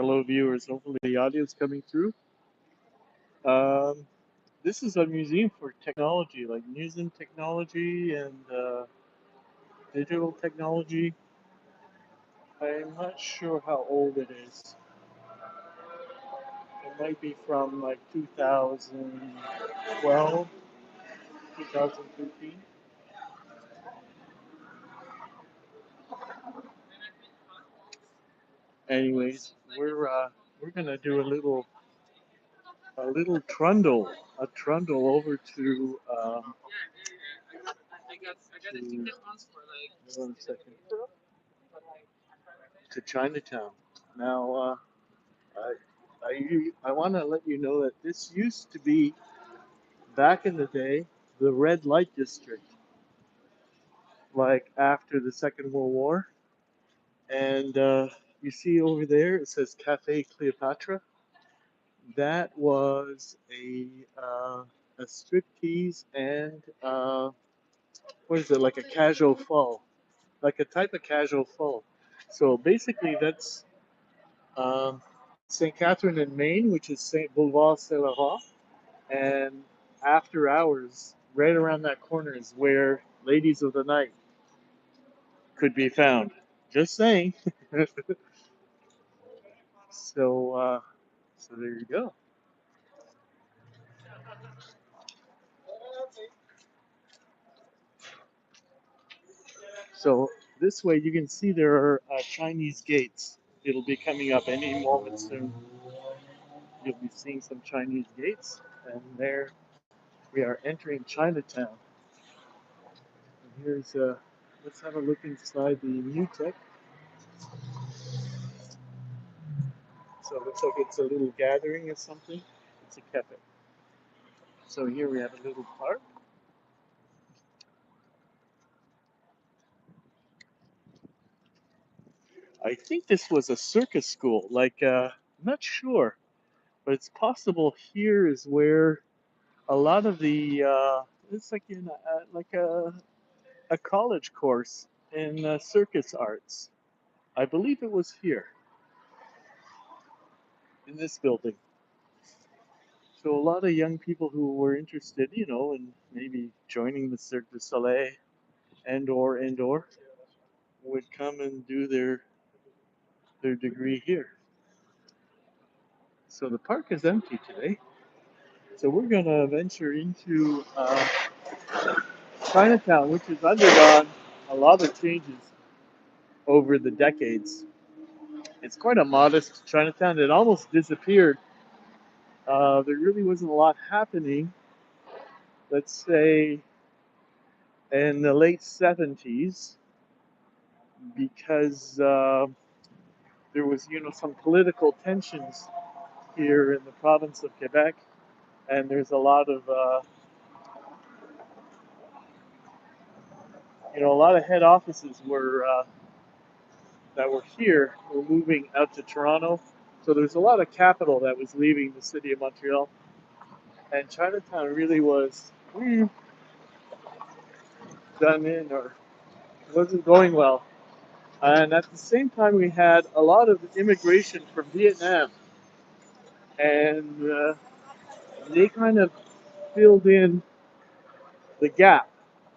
Hello, viewers. Hopefully, the audio is coming through. Um, this is a museum for technology, like museum technology and digital technology. I'm not sure how old it is. It might be from like 2012, 2013. Anyways, we're gonna do a little trundle over to hold on a second, to Chinatown. Now, I want to let you know that this used to be, back in the day, the red light district, like after the Second World War. And you see over there, it says Cafe Cleopatra. That was a striptease and what is it, like a casual fall, like a type of casual fall. So basically, that's um, St. Catherine in Maine, which is St. Boulevard Saint Laurent. And after hours, right around that corner is where Ladies of the Night could be found. Just saying. so, so there you go. So this way you can see there are Chinese gates. It'll be coming up any moment soon. You'll be seeing some Chinese gates, and there we are entering Chinatown. And here's let's have a look inside the New Tech. So it looks like it's a little gathering or something. It's a cafe. So here we have a little park. I think this was a circus school. I'm not sure, but it's possible here is where a lot of the it's like in a college course in circus arts. I believe it was here in this building. So a lot of young people who were interested, in maybe joining the Cirque du Soleil and or would come and do their degree here. So the park is empty today. So we're going to venture into Chinatown, which has undergone a lot of changes over the decades. It's quite a modest Chinatown. It almost disappeared. There really wasn't a lot happening, let's say, in the late 70s, because there was, some political tensions here in the province of Quebec, and there's a lot of head offices that were here were moving out to Toronto. So there's a lot of capital that was leaving the city of Montreal, and Chinatown really was done in, or wasn't going well. And at the same time, we had a lot of immigration from Vietnam, and they kind of filled in the gap,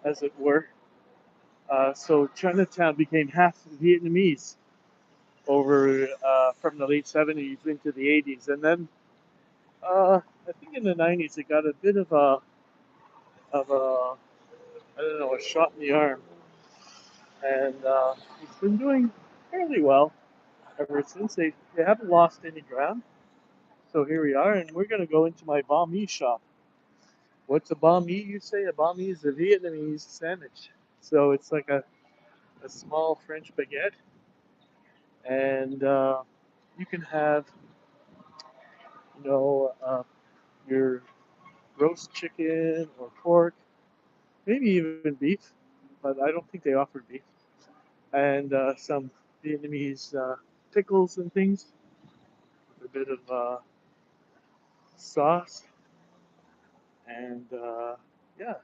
as it were. So Chinatown became half Vietnamese over from the late 70s into the 80s, and then I think in the 90s it got a bit of a I don't know, a shot in the arm, and it's been doing fairly well ever since. They haven't lost any ground. So here we are, and we're gonna go into my banh mi shop. What's a banh mi? You say a banh mi is a Vietnamese sandwich. So it's like a small French baguette, and you can have, you know, uh, your roast chicken or pork, maybe even beef, but I don't think they offer beef, and some Vietnamese pickles and things, a bit of sauce, and yeah.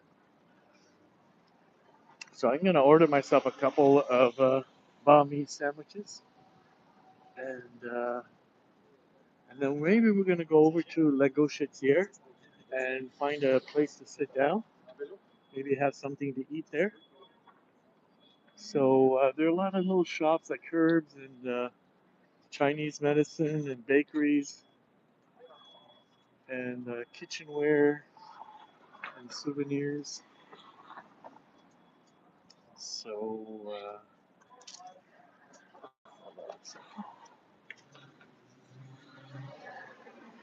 So I'm gonna order myself a couple of banh mi sandwiches, and And then maybe we're gonna go over to La Gauchetière and find a place to sit down. Maybe have something to eat there. So there are a lot of little shops like herbs and Chinese medicine and bakeries and kitchenware and souvenirs. So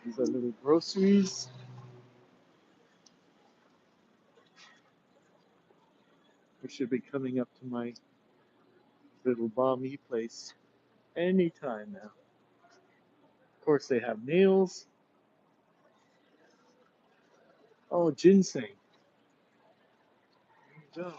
these are little groceries. We should be coming up to my little Banh place anytime now. Of course, they have nails. Oh, ginseng. There you go.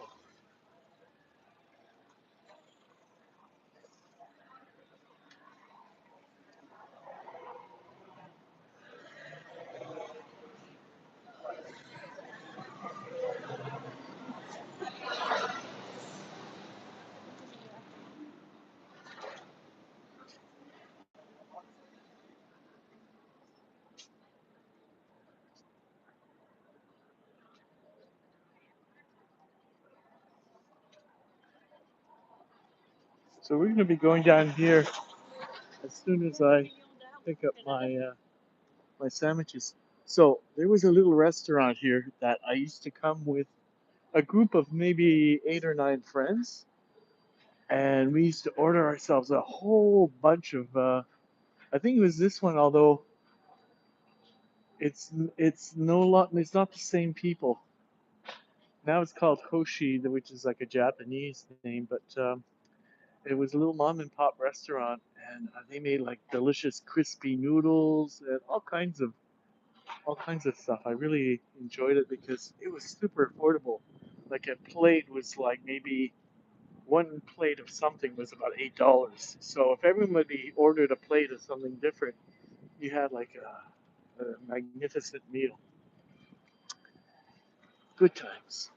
So we're going to be going down here as soon as I pick up my sandwiches. So there was a little restaurant here that I used to come with a group of maybe 8 or 9 friends, and we used to order ourselves a whole bunch of. I think it was this one, although it's no lot. It's not the same people. Now it's called Hoshi, which is like a Japanese name, but it was a little mom and pop restaurant, and they made like delicious crispy noodles and all kinds of stuff. I really enjoyed it because it was super affordable. Like a plate was like maybe one plate of something was about $8. So if everybody ordered a plate of something different, you had like a magnificent meal. Good times.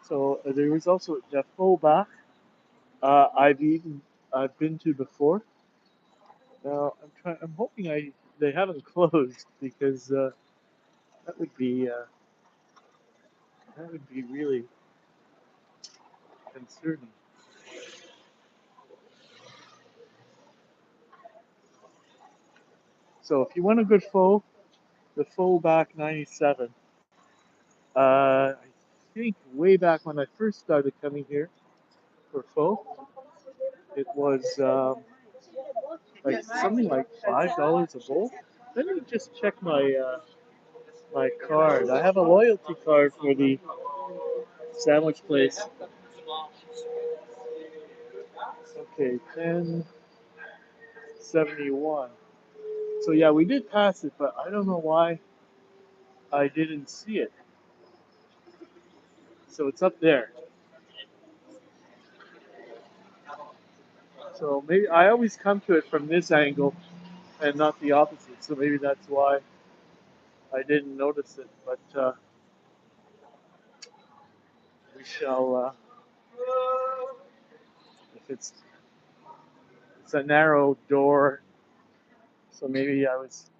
So, there was also the faux bach. I've been to before. Now I'm hoping they haven't closed because that would be uh, that would be really concerning. So if you want a good pho, the faux back 97. I think way back when I first started coming here for pho, it was like something like $5 a bowl. Let me just check my card. I have a loyalty card for the sandwich place. Okay, 1071. So yeah, we did pass it, but I don't know why I didn't see it. So it's up there. So maybe I always come to it from this angle and not the opposite. So maybe that's why I didn't notice it. But we shall. If it's a narrow door, so maybe I was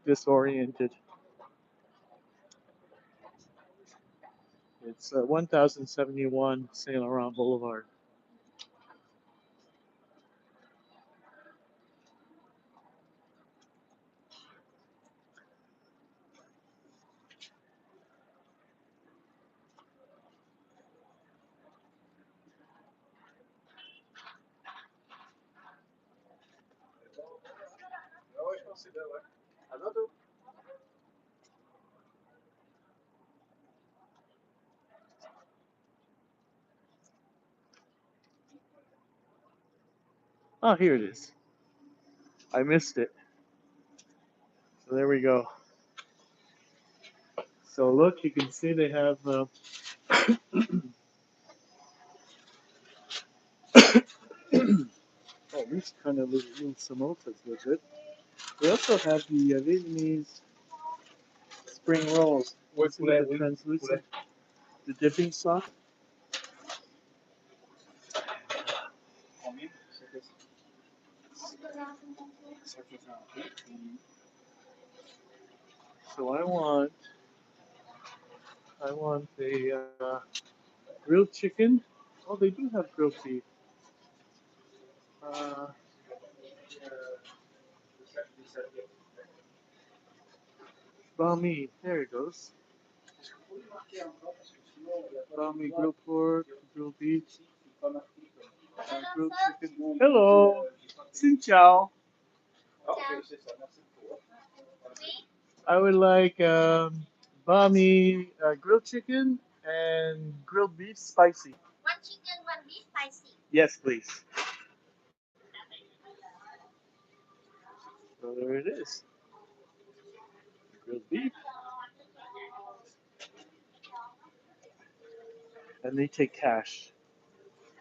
disoriented. It's 1071 Saint Laurent Boulevard. Oh, here it is. I missed it. So there we go. So look, you can see they have oh, these kind of little samosas look good. They also have the Vietnamese spring rolls. What's the translucent, the dipping sauce? So I want a grilled chicken. Oh, they do have grilled beef. Uh, Banh mi. There it goes. Banh mi, grilled pork, grilled beef, grilled chicken. Hello. Xin chào. I would like banh mi, grilled chicken, and grilled beef spicy. One chicken, one beef spicy. Yes, please. So there it is. Grilled beef. And they take cash.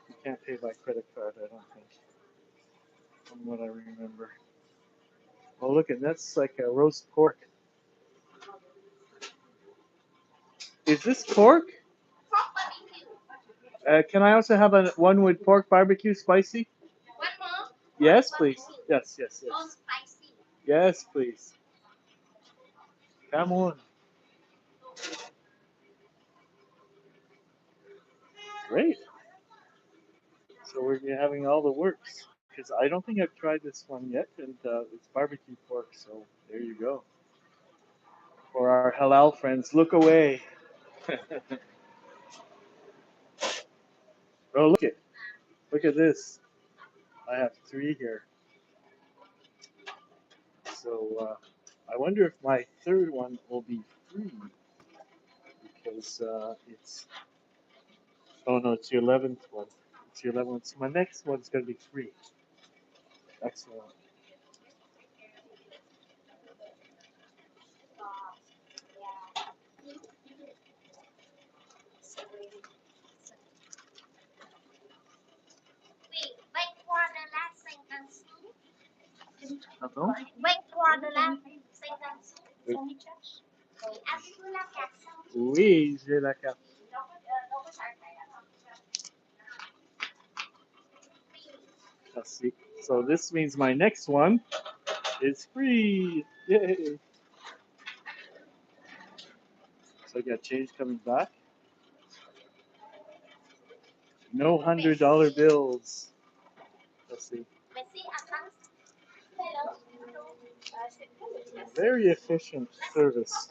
You can't pay by credit card, I don't think, from what I remember. Oh, look, and that's like a roast pork. Is this pork? Can I also have one with pork barbecue spicy? One more? Yes, please. Yes, yes, yes. Oh, spicy. Yes, please. Come on. Great. So we're having all the works because I don't think I've tried this one yet, and it's barbecue pork. So there you go. For our halal friends, look away. Oh, look at this. I have three here. So I wonder if my third one will be free because it's. Oh no, it's your 11th one. It's your 11th. So my next one's gonna be free. Excellent. Pardon? Oui, j'ai la carte. Merci. So this means my next one is free. Yay! So I got change coming back. No $100 bills. Let's see. Very efficient service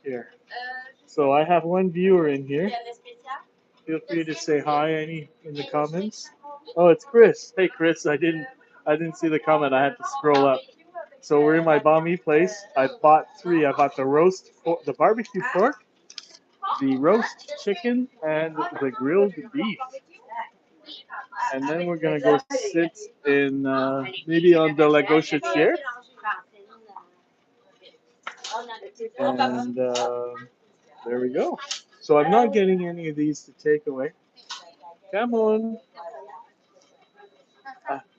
here. So I have one viewer in here. Feel free to say hi any in the comments. Oh, it's Chris. Hey Chris, I didn't see the comment. I had to scroll up. So we're in my Banh Mi place. I bought three. I bought the barbecue pork, the roast chicken, and the grilled beef. And then we're gonna go sit in maybe on the La Gauchetière. And there we go. So I'm not getting any of these to take away. Come on.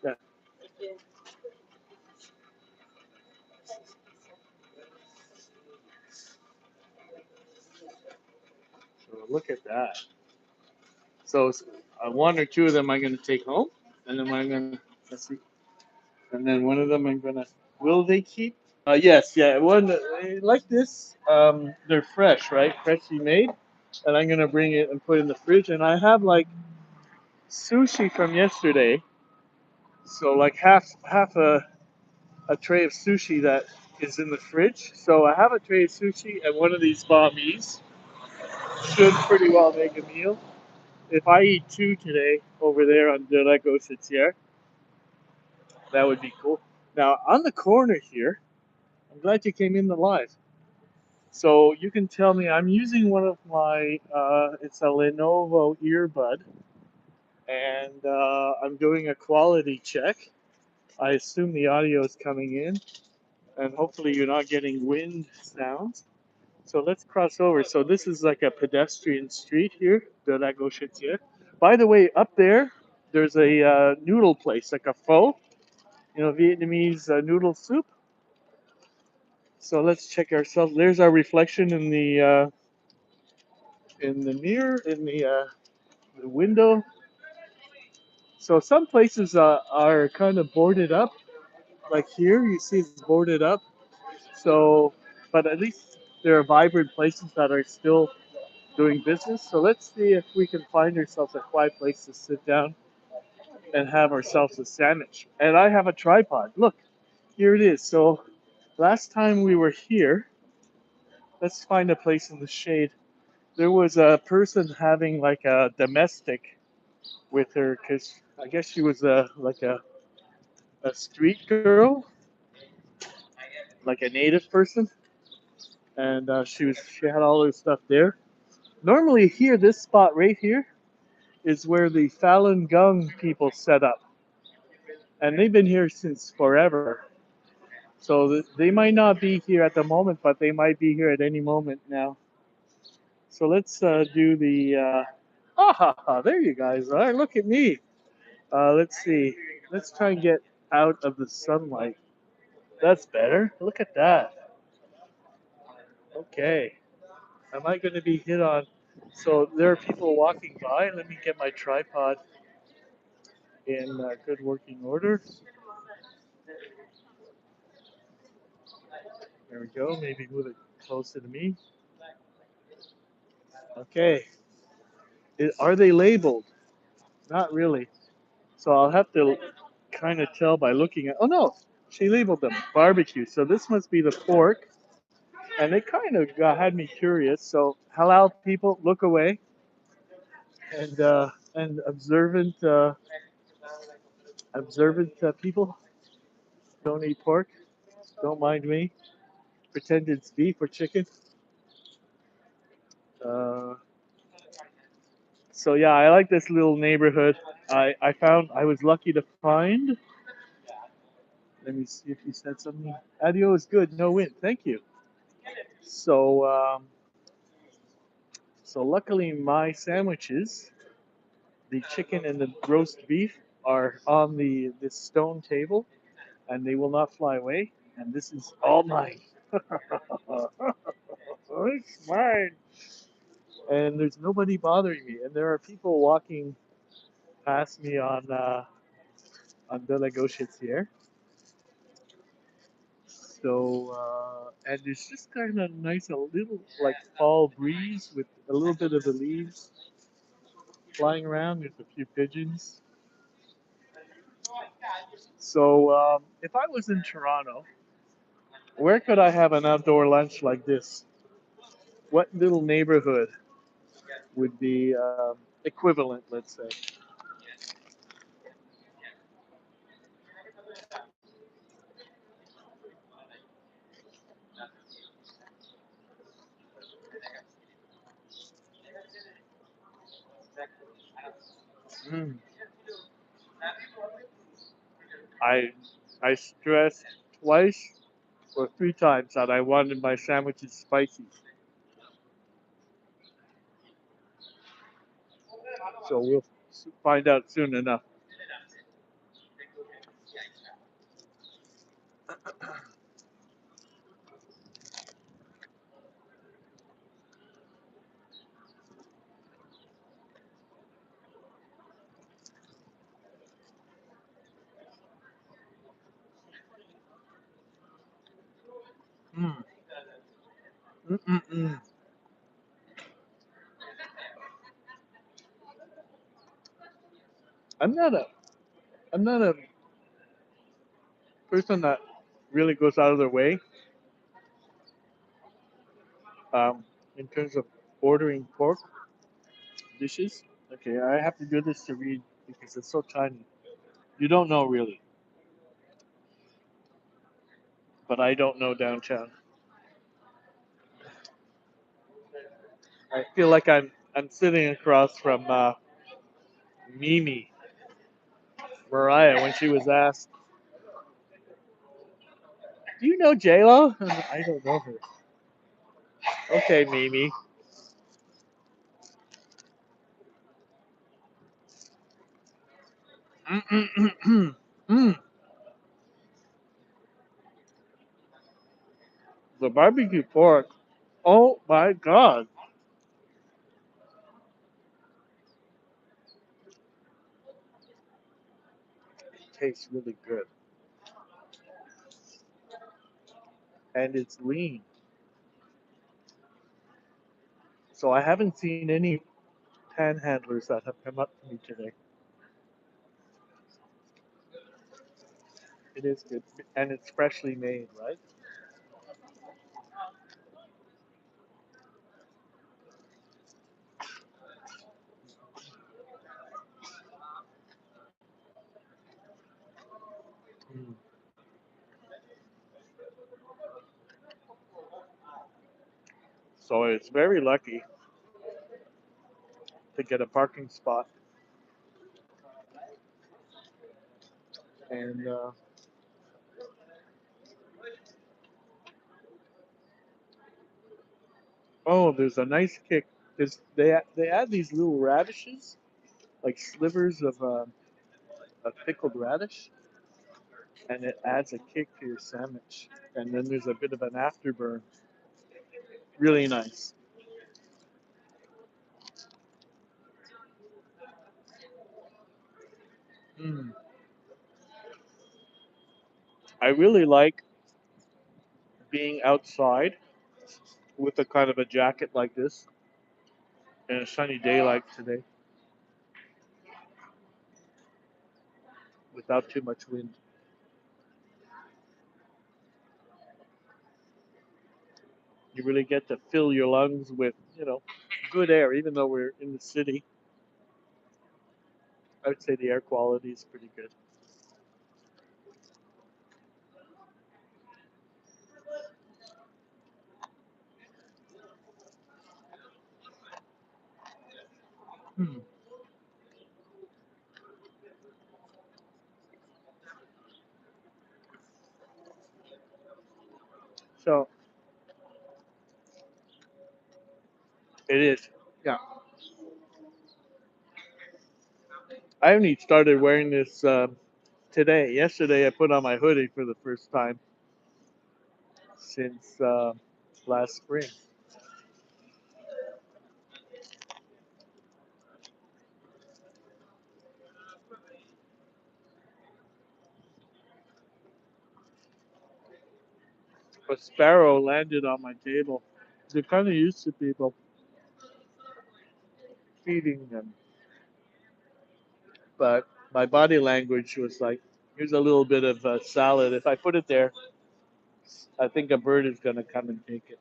Yeah. So look at that. So one or two of them I'm going to take home, and then I'm going to let's see, and then one of them I'm going to. Will they keep? Yes, yeah. One like this. They're fresh, right? Freshly made, and I'm going to bring it and put it in the fridge. And I have like sushi from yesterday, so like half a tray of sushi that is in the fridge. So I have a tray of sushi and one of these banh mi's should pretty well make a meal. If I eat two today over there on De La Gauchetière, that would be cool. Now, on the corner here, I'm glad you came in the live. So you can tell me, I'm using one of my, it's a Lenovo earbud, and I'm doing a quality check. I assume the audio is coming in, and hopefully you're not getting wind sounds. So let's cross over. So this is like a pedestrian street here, de la Gauchetière. By the way, up there's a noodle place, like a pho. Vietnamese noodle soup. So let's check ourselves. There's our reflection in the mirror in the window. So some places are kind of boarded up. Like here, you see it's boarded up. So, but at least there are vibrant places that are still doing business. So let's see if we can find ourselves a quiet place to sit down and have ourselves a sandwich. And I have a tripod. Look, here it is. So last time we were here, let's find a place in the shade. There was a person having like a domestic with her because I guess she was a street girl, like a native person, and she had all her stuff there. Normally here, this spot right here is where the Falun Gong people set up, and they've been here since forever. So they might not be here at the moment, but they might be here at any moment now. So let's do the. There you guys are. Look at me. Let's see. Let's try and get out of the sunlight. That's better. Look at that. Okay. Am I going to be hit on? So there are people walking by. Let me get my tripod in good working order. There we go. Maybe move it closer to me. Okay. Are they labeled? Not really. So I'll have to kind of tell by looking at. Oh no, she labeled them barbecue. So this must be the pork, and it kind of had me curious. So halal people, look away, and observant people don't eat pork. Don't mind me. Pretend it's beef or chicken. Uh, so yeah, I like this little neighborhood. I was lucky to find. Let me see if you said something. Audio is good. No wind. Thank you. So so luckily my sandwiches, the chicken and the roast beef, are on the this stone table, and they will not fly away. And this is all mine. It's mine. And there's nobody bothering me. And there are people walking past me on De La Gauchetière. So and it's just kind of nice, a little like fall breeze with a little bit of the leaves flying around. There's a few pigeons. So if I was in Toronto, where could I have an outdoor lunch like this? What little neighborhood would be equivalent, let's say? Mm. I I stressed twice or three times that I wanted my sandwiches spicy. So we'll find out soon enough. Mm. Mm-mm-mm. I'm not a I'm not a person that really goes out of their way um, in terms of ordering pork dishes. Okay, I have to do this to read because it's so tiny. You don't know really, but I don't know downtown. I feel like I'm sitting across from Mimi Mariah when she was asked, "Do you know J Lo?" I don't know her. Okay, Mimi. Mm-mm-mm-mm. Mm. The barbecue pork, oh my god, it tastes really good. And it's lean. So I haven't seen any panhandlers that have come up to me today. It is good. And it's freshly made, right? Mm. So it's very lucky to get a parking spot. And oh, there's a nice kick. They add these little radishes, like slivers of pickled radish, and it adds a kick to your sandwich. And then there's a bit of an afterburn. Really nice. Mm. I really like being outside with a kind of a jacket like this and a sunny day like today without too much wind. You really get to fill your lungs with, good air, even though we're in the city. I would say the air quality is pretty good. Hmm. So it is. Yeah. I only started wearing this today. Yesterday, I put on my hoodie for the first time since last spring. A sparrow landed on my table. They're kind of used to people feeding them, but my body language was like, "Here's a little bit of salad. If I put it there, I think a bird is going to come and take it.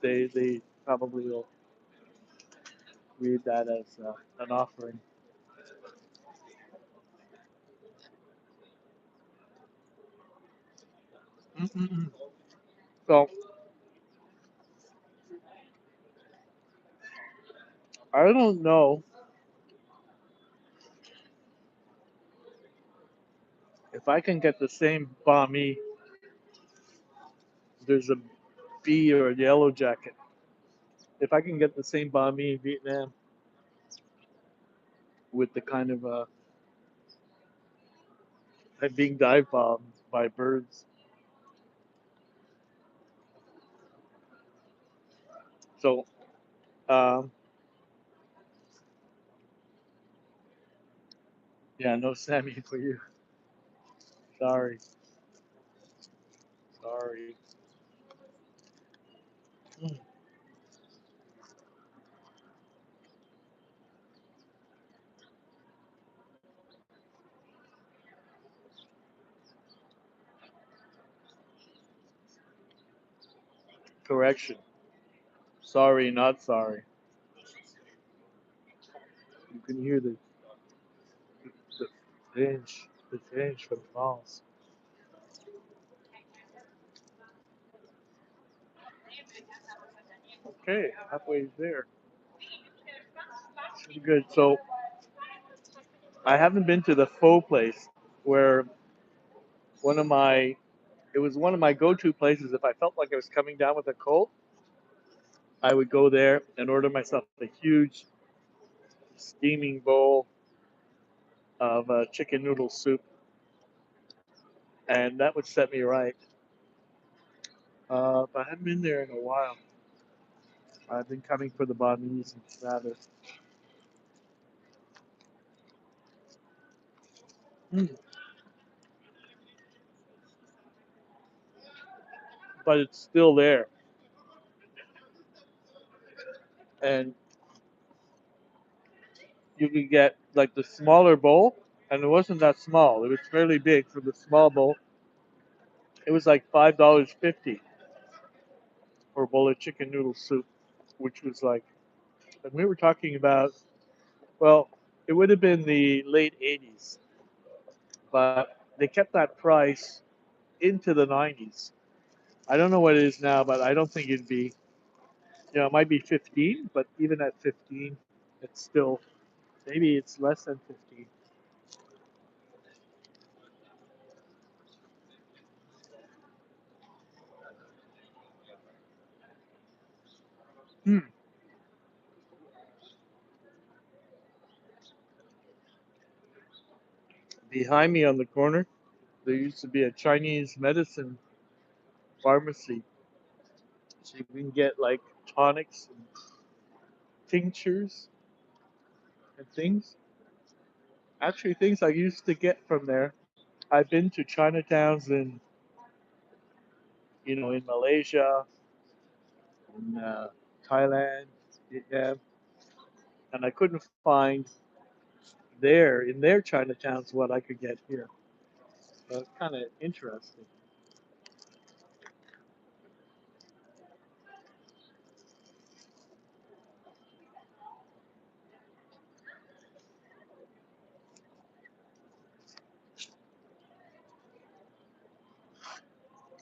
They probably will read that as an offering." Mm-mm-mm. So I don't know if I can get the same Banh. There's a bee or a yellow jacket. If I can get the same Banh in Vietnam with the kind of like being dive bombed by birds. So um, yeah, no Sammy for you. Sorry, sorry. Mm, correction. Sorry, not sorry. You can hear the the French from France. Okay, halfway there. Pretty good. So I haven't been to the faux place where one of my it was one of my go-to places. If I felt like I was coming down with a cold, I would go there and order myself a huge steaming bowl of chicken noodle soup, and that would set me right. But I haven't been there in a while. I've been coming for the Bahnese rather. Mm. But it's still there, and you could get like the smaller bowl, and it wasn't that small. It was fairly big for the small bowl. It was like $5.50 for a bowl of chicken noodle soup, which was like, and we were talking about, well, it would have been the late 80s, but they kept that price into the 90s. I don't know what it is now, but I don't think it'd be, it might be 15, but even at 15, it's still, maybe it's less than 15. Hmm. Behind me on the corner, there used to be a Chinese medicine pharmacy. So you can get like tonics and tinctures and things. Actually, things I used to get from there. I've been to Chinatowns in Malaysia, in Thailand, Vietnam, and I couldn't find there in their Chinatowns what I could get here. So it's kind of interesting.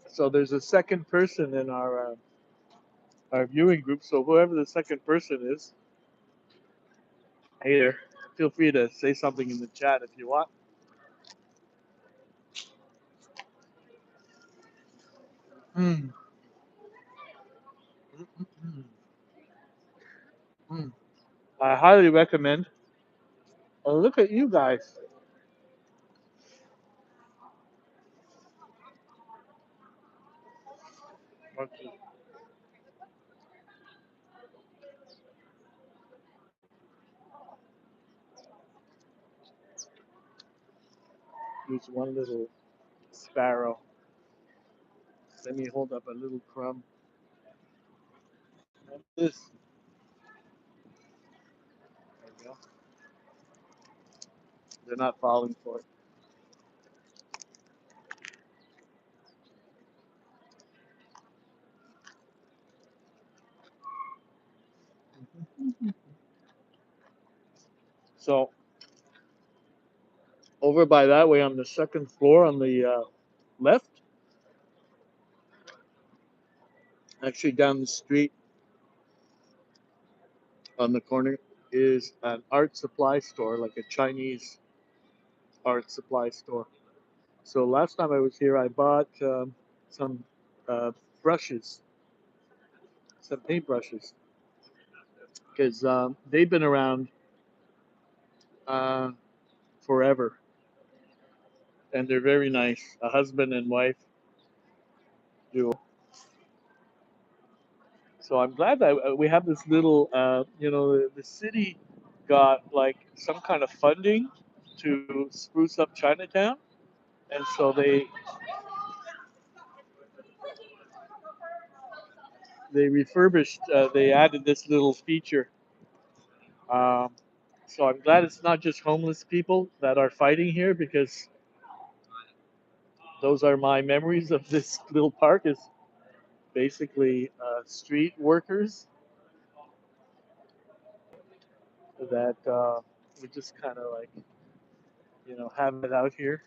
So there's a second person in our viewing group. So whoever the second person is, hey there, feel free to say something in the chat if you want. Mm, mm, mm, mm. I highly recommend. Oh, look at you guys. Okay, there's one little sparrow. Let me hold up a little crumb. And this. There we go. They're not falling for it. So over by that way on the second floor on the left, actually down the street on the corner, is an art supply store, like a Chinese art supply store. So last time I was here, I bought some uh, brushes, some paint brushes, because they've been around uh, forever, and they're very nice. A husband and wife duo. So I'm glad that we have this little, the city got like some kind of funding to spruce up Chinatown, and so they refurbished, they added this little feature. Um, so I'm glad it's not just homeless people that are fighting here because those are my memories of this little park is basically street workers that we just kind of like have it out here.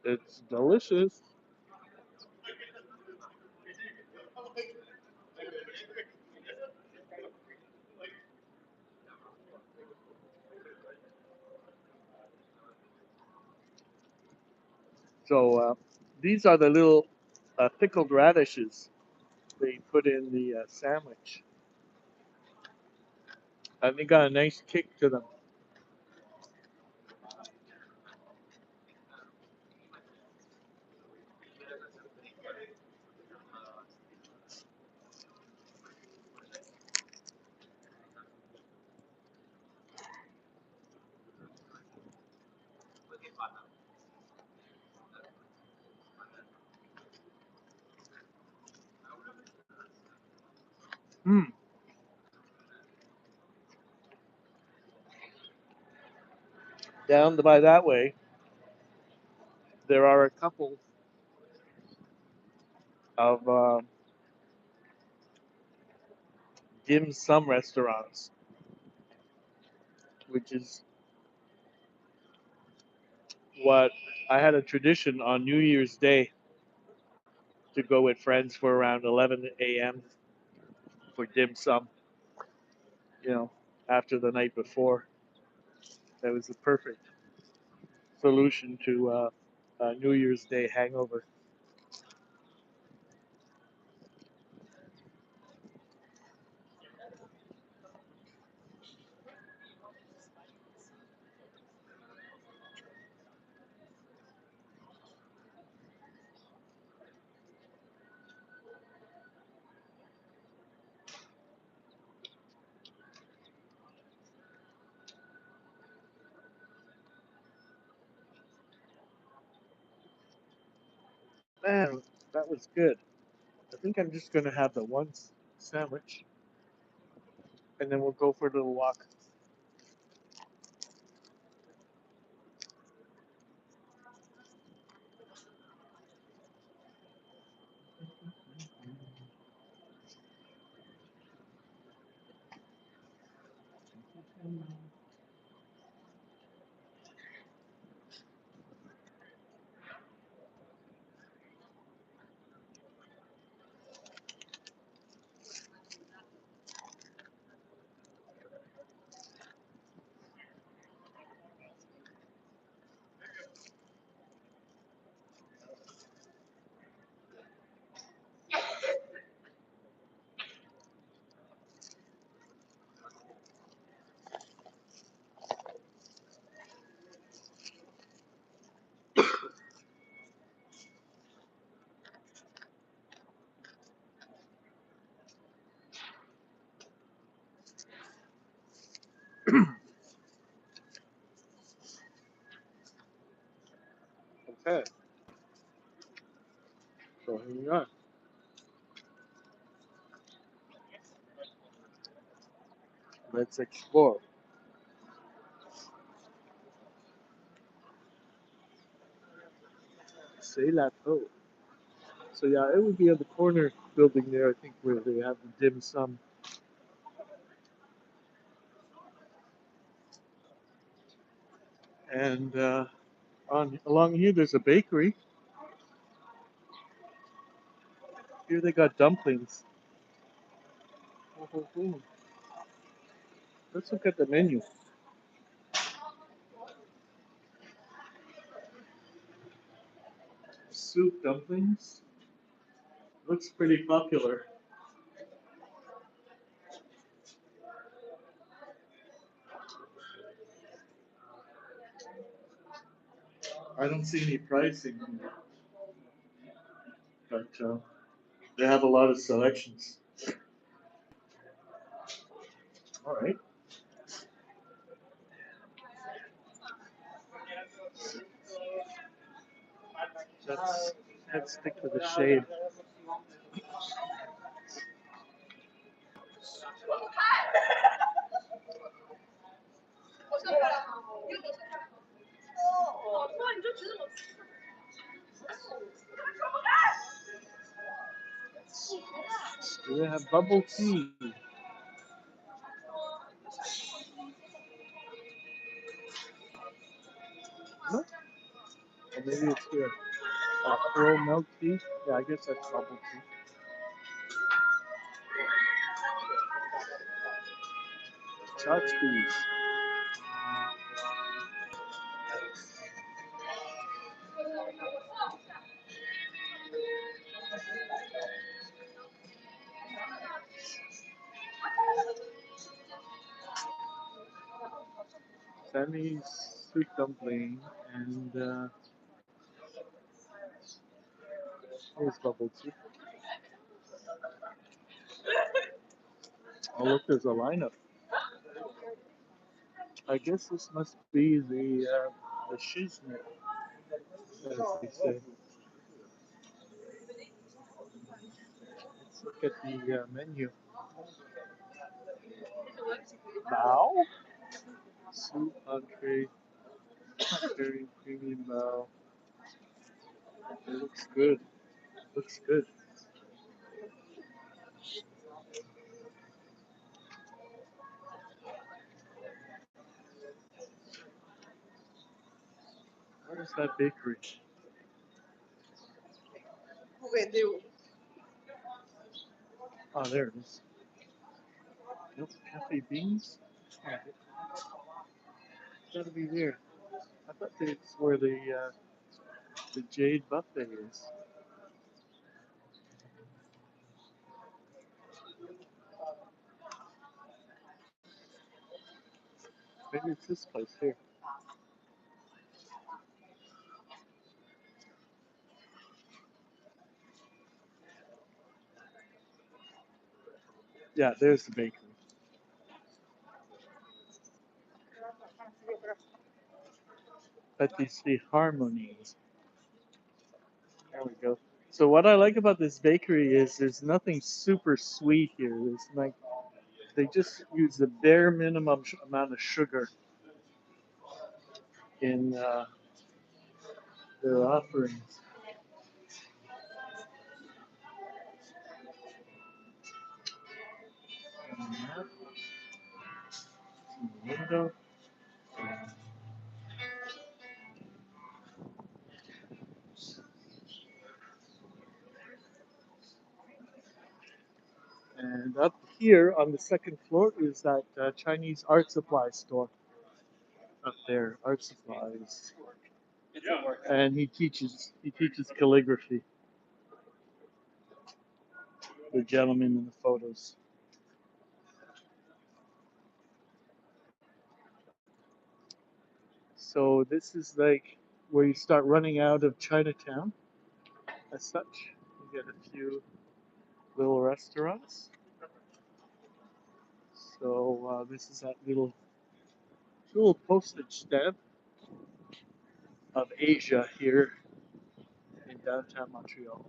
It's delicious. So these are the little pickled radishes they put in the sandwich. and they got a nice kick to them. Hmm. Down by that way, there are a couple of dim sum restaurants, which is what I had a tradition on New Year's Day to go with friends for around 11 a.m. for dim sum, you know, after the night before. That was the perfect solution to a New Year's Day hangover. Man, that was good. I think I'm just going to have the one sandwich and then we'll go for a little walk. Okay, so here we are. Let's explore. C'est la peau. So yeah, it would be on the corner building there, I think, where they have the dim sum. And on along here, there's a bakery. Here they got dumplings. Oh, oh, oh. Let's look at the menu. Soup dumplings. Looks pretty popular. I don't see any pricing here, but they have a lot of selections. All right. Let's, let's stick to the shade. Do they have bubble tea? No? Or maybe it's here. Pearl milk tea? Yeah, I guess that's bubble tea. Tchotchkes. Sammy's sweet dumpling, and here's bubble tea. Oh, look, there's a lineup. I guess this must be the shiznit, as they say. Let's look at the menu. Bao, soup, entree, very premium bao. It looks good. Looks good. Where's that bakery? Oh, there it is. Nope, Cafe Beans. Yeah, it's gotta be there. I thought that's where the Jade Buffet is. Maybe it's this place here. Yeah, there's the bakery. Patisserie Harmonie. There we go. So what I like about this bakery is there's nothing super sweet here. There's like they just use the bare minimum amount of sugar in their offerings. And that in the window. And up here on the second floor is that Chinese art supply store. Up there, art supplies. And he teaches calligraphy. The gentleman in the photos. So this is like where you start running out of Chinatown as such. You get a few little restaurants. So this is that little postage stamp of Asia here in downtown Montreal.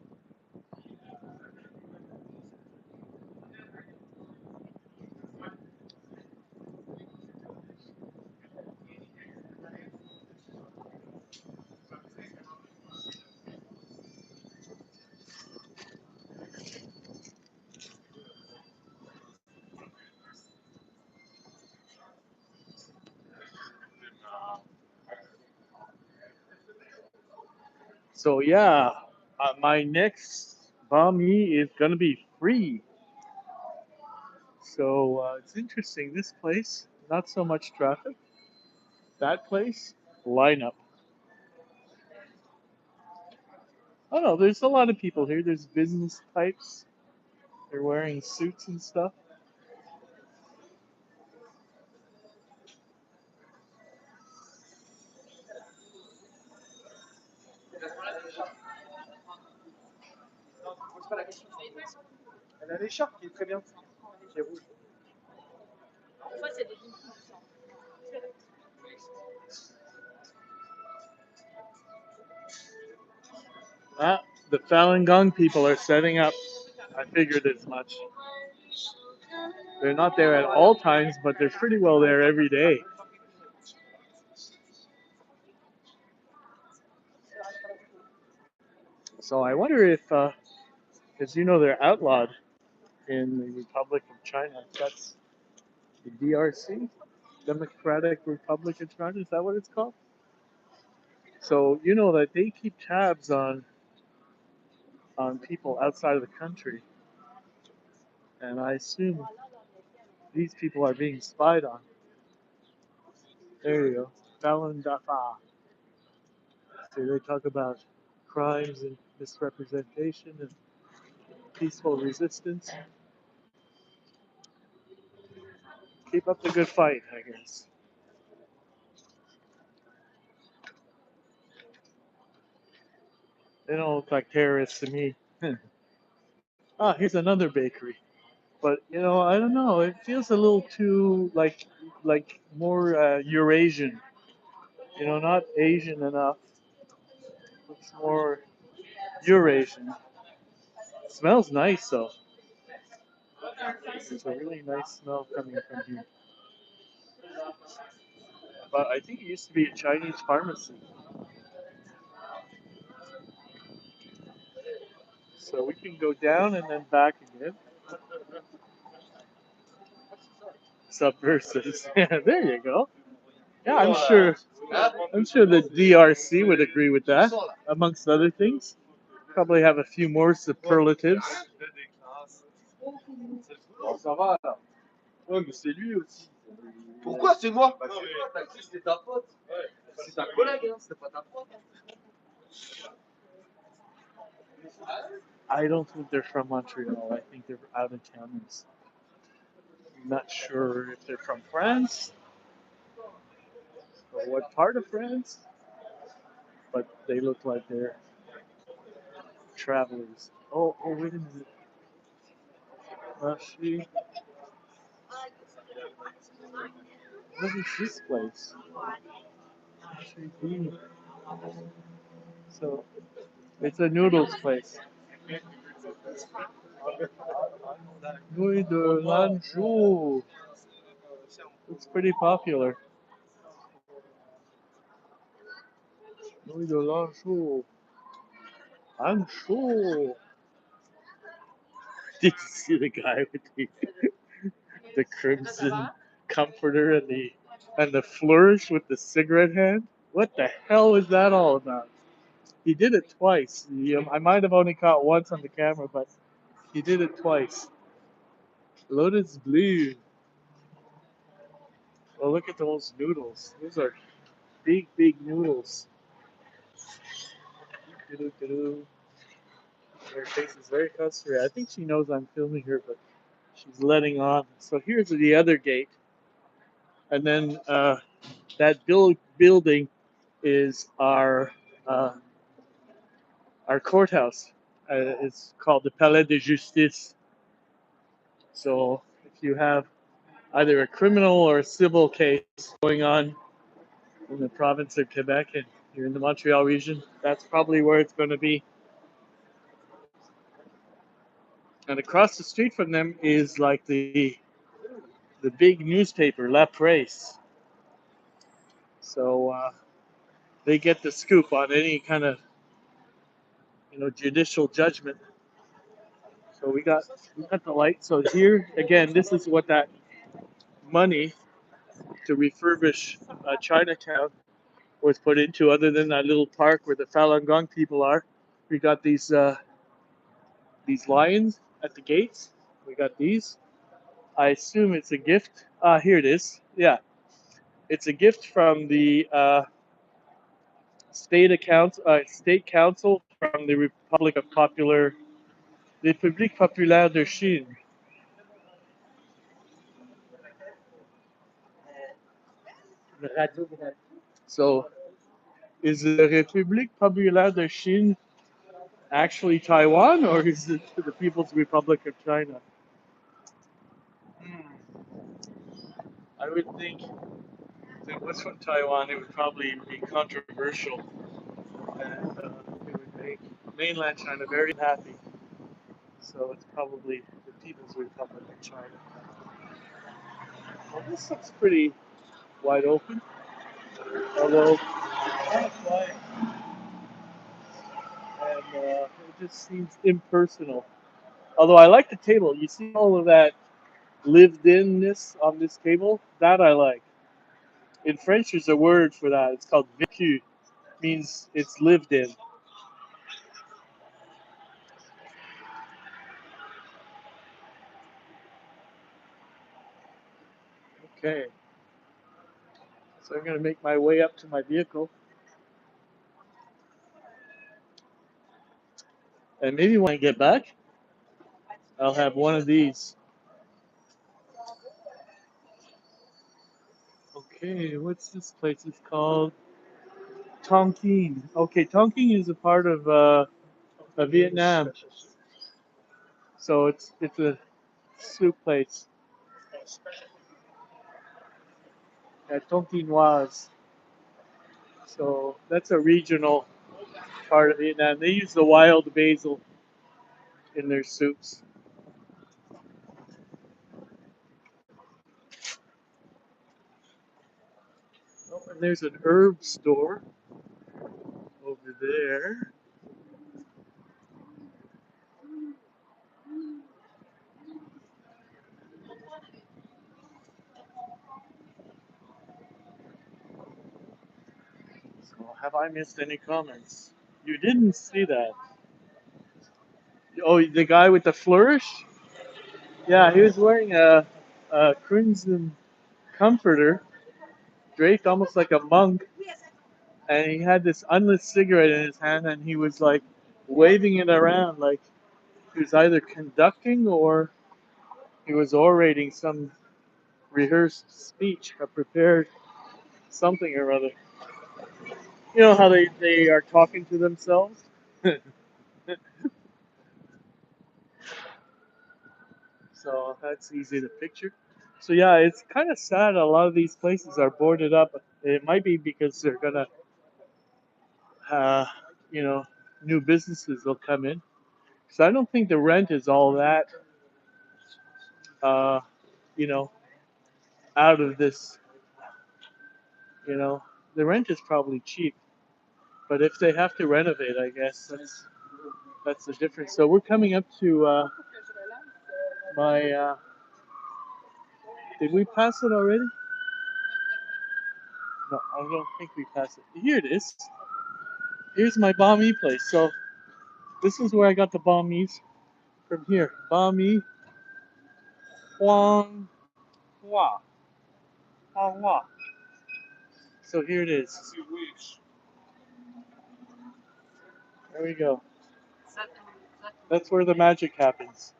So yeah, my next Banh Mi is gonna be free. So it's interesting. This place, not so much traffic. That place, lineup. Oh no, there's a lot of people here. There's business types. They're wearing suits and stuff. Ah, the Falun Gong people are setting up. I figured as much. They're not there at all times, but they're pretty well there every day. So I wonder if, because they're outlawed in the Republic of China. That's the DRC, Democratic Republic of China. Is that what it's called? So you know that they keep tabs on people outside of the country, and I assume these people are being spied on. There you go, Falun Dafa. So they talk about crimes and misrepresentation and peaceful resistance. Keep up the good fight, I guess. They don't look like terrorists to me. Ah, here's another bakery. But I don't know. It feels a little too like more Eurasian. Not Asian enough. Looks more Eurasian. Smells nice though. There's a really nice smell coming from here. But I think it used to be a Chinese pharmacy. So we can go down and then back again. Subversives. Yeah, there you go. Yeah, I'm sure the DRC would agree with that, amongst other things. Probably have a few more superlatives. Bon, ça va là. Ouais, mais c'est lui aussi. Pourquoi c'est moi? Bah, c'est toi, t'as cru que c'était ta faute. Ouais. C'est ta collègue, hein, c'était pas ta faute. I don't think they're from Montreal. I think they're out of towners. I'm not sure if they're from France or what part of France, but they look like they're travelers. Oh, wait a minute. Actually, what is this place? Actually, so it's a noodles place. Louis de Lanjou. It's pretty popular. Louis de Lanjou. Lanjou. Did you see the guy with the crimson comforter and the flourish with the cigarette hand? What the hell is that all about? He did it twice. I might have only caught once on the camera, but he did it twice. Lotus Blue. Well, look at those noodles. Those are big, big noodles. Her face is very concentrated. I think she knows I'm filming her, but she's letting on. So here's the other gate, and then that building is uh, our courthouse. It's called the Palais de Justice. So if you have either a criminal or a civil case going on in the province of Quebec and you're in the Montreal region, that's probably where it's going to be. And across the street from them is like the big newspaper, La Presse. So they get the scoop on any kind of judicial judgment. So we got the light. So here again, this is what that money to refurbish Chinatown was put into. Other than that little park where the Falun Gong people are, we got these lions at the gates. We got these. I assume it's a gift. Ah, here it is. Yeah, it's a gift from the state council from the République populaire de Chine. So, is the République populaire de Chine actually Taiwan, or is it the People's Republic of China? Hmm. I would think if it was from Taiwan, it would probably be controversial, and it would make mainland China very unhappy. So it's probably the People's Republic of China. Well, this looks pretty wide open, although kind of quiet, and it just seems impersonal. Although I like the table. You see all of that lived inness on this table? That I like. In French, there's a word for that. It's called vécu. Means it's lived in. Okay. So I'm going to make my way up to my vehicle. And maybe when I get back, I'll have one of these. Okay, what's this place? It's called Tonkin. Okay, Tonkin is a part of Vietnam. So it's a soup place at Tontinoise. So that's a regional part of Vietnam. They use the wild basil in their soups. Oh, and there's an herb store over there. So have I missed any comments? You didn't see that. Oh, the guy with the flourish? Yeah, he was wearing a crimson comforter, draped almost like a monk, and he had this unlit cigarette in his hand, and he was like waving it around like he was either conducting or he was orating some rehearsed speech, a prepared something or other. You know how they are talking to themselves? So that's easy to picture. So yeah, it's kind of sad. A lot of these places are boarded up. It might be because they're gonna, uh, you know, new businesses will come in. So I don't think the rent is all that, uh, you know, out of this. You know, the rent is probably cheap, but if they have to renovate, I guess that's the difference. So we're coming up to my. Did we pass it already? No, I don't think we passed it. Here it is. Here's my banh mi place. So this is where I got the banh mi's from here. Banh mi Huang Hua. Huang Hua. So here it is. There we go. That's where the magic happens.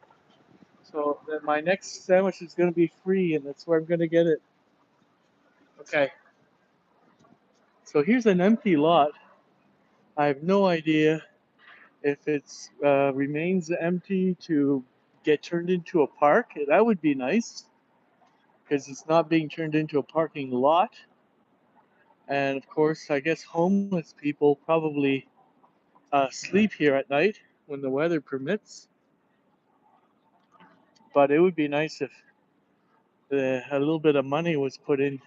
So then my next sandwich is going to be free, and that's where I'm going to get it. Okay. So here's an empty lot. I have no idea if it's remains empty to get turned into a park. That would be nice because it's not being turned into a parking lot. And of course, I guess homeless people probably sleep here at night when the weather permits. But it would be nice if a little bit of money was put in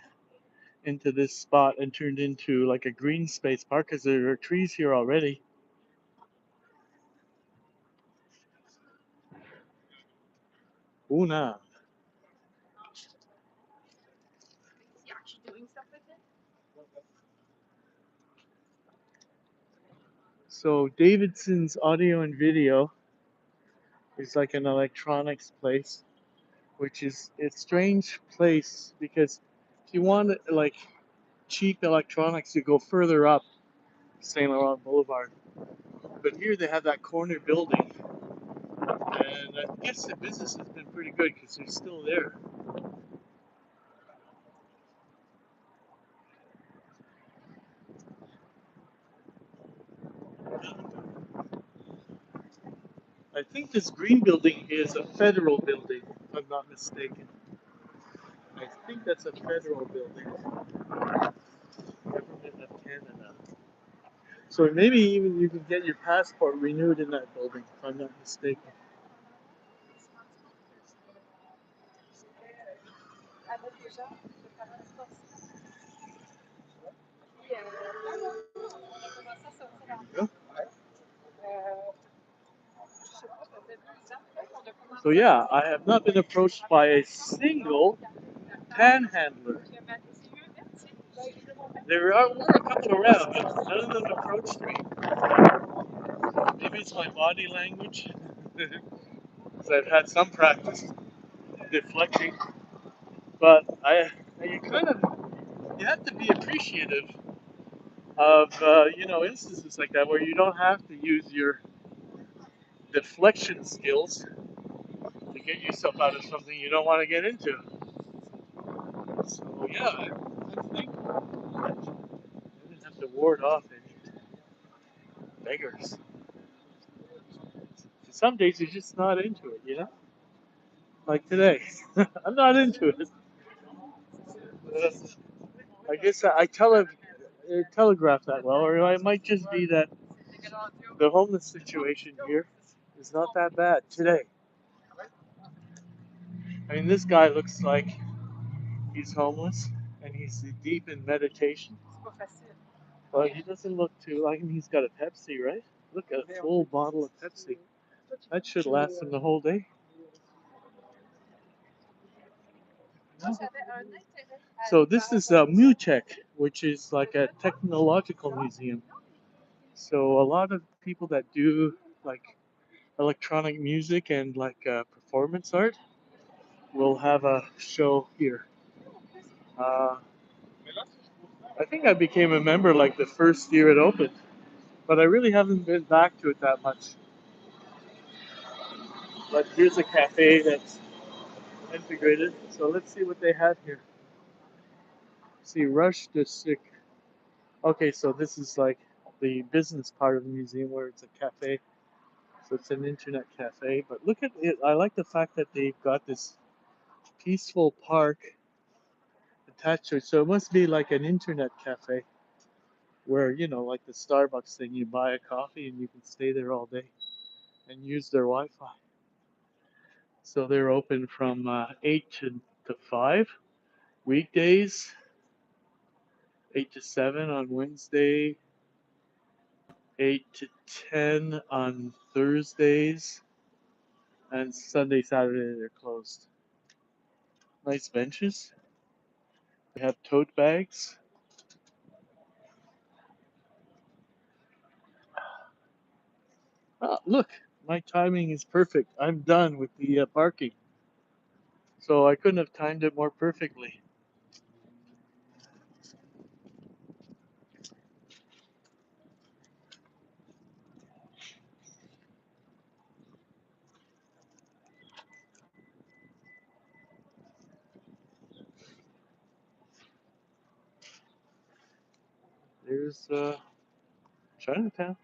into this spot and turned into like a green space park because there are trees here already. Una. So Davidson's Audio and Video is like an electronics place, which is a strange place because if you want like cheap electronics, you go further up Saint Laurent Boulevard. But here they have that corner building, and I guess the business has been pretty good because they're still there. I think this green building is a federal building, if I'm not mistaken. I think that's a federal building, Government of Canada. So maybe even you can get your passport renewed in that building, if I'm not mistaken. Yeah. So yeah, I have not been approached by a single panhandler. There were a couple around, but none of them approached me. Maybe it's my body language, because I've had some practice deflecting. But you kind of, you have to be appreciative of instances like that where you don't have to use your deflection skills to get yourself out of something you don't want to get into. So yeah, I'm thankful I didn't have to ward off any beggars. some days you're just not into it, you know? Like today. I'm not into it. Uh, I guess telegraph that well, or it might just be that the homeless situation here is not that bad today. I mean, this guy looks like he's homeless and he's deep in meditation. But he doesn't look too like him. He's got a Pepsi, right? Look, at a full bottle of Pepsi. That should last him the whole day. So this is Mutek, which is like a technological museum. So a lot of people that do like electronic music and like performance art will have a show here. Uh, I think I became a member like the first year it opened, but I really haven't been back to it that much. But here's a cafe that's integrated. So let's see what they have here. See, Rush District. Okay, so this is like the business part of the museum where it's a cafe. So it's an internet cafe. But look at it. I like the fact that they've got this peaceful park attached to it. So it must be like an internet cafe where, you know, like the Starbucks thing, you buy a coffee and you can stay there all day and use their Wi Fi. So they're open from 8 to 5 weekdays, 8 to 7 on Wednesday, 8 to 10 on Thursdays, and Sunday, Saturday they're closed. Nice benches. They have tote bags. Ah, look, my timing is perfect. I'm done with the barking. So I couldn't have timed it more perfectly. There's Chinatown.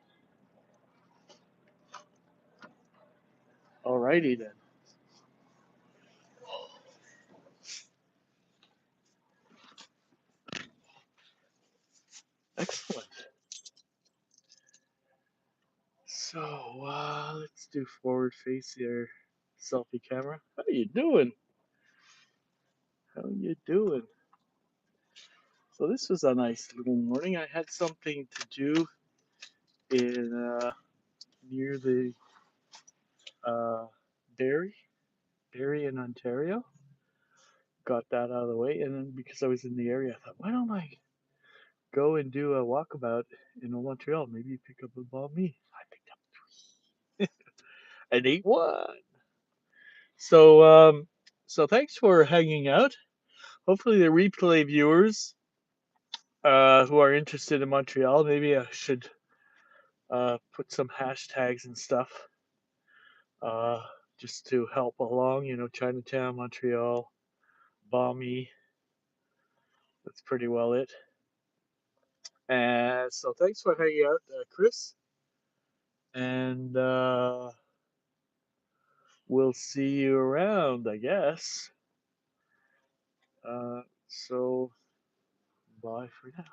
Alrighty then. Excellent. So let's do forward face here. Selfie camera. How you doing? How you doing? So this was a nice little morning. I had something to do in near the uh, dairy, dairy in Ontario. Got that out of the way, and then because I was in the area, I thought, why don't I go and do a walkabout in Montreal? Maybe pick up a banh mi. I picked up and ate one. So so thanks for hanging out. Hopefully the replay viewers who are interested in Montreal, maybe I should put some hashtags and stuff uh, just to help along. You know, Chinatown, Montreal, Banh. That's pretty well it. And so thanks for hanging out, Chris. And we'll see you around, I guess. So bye for now.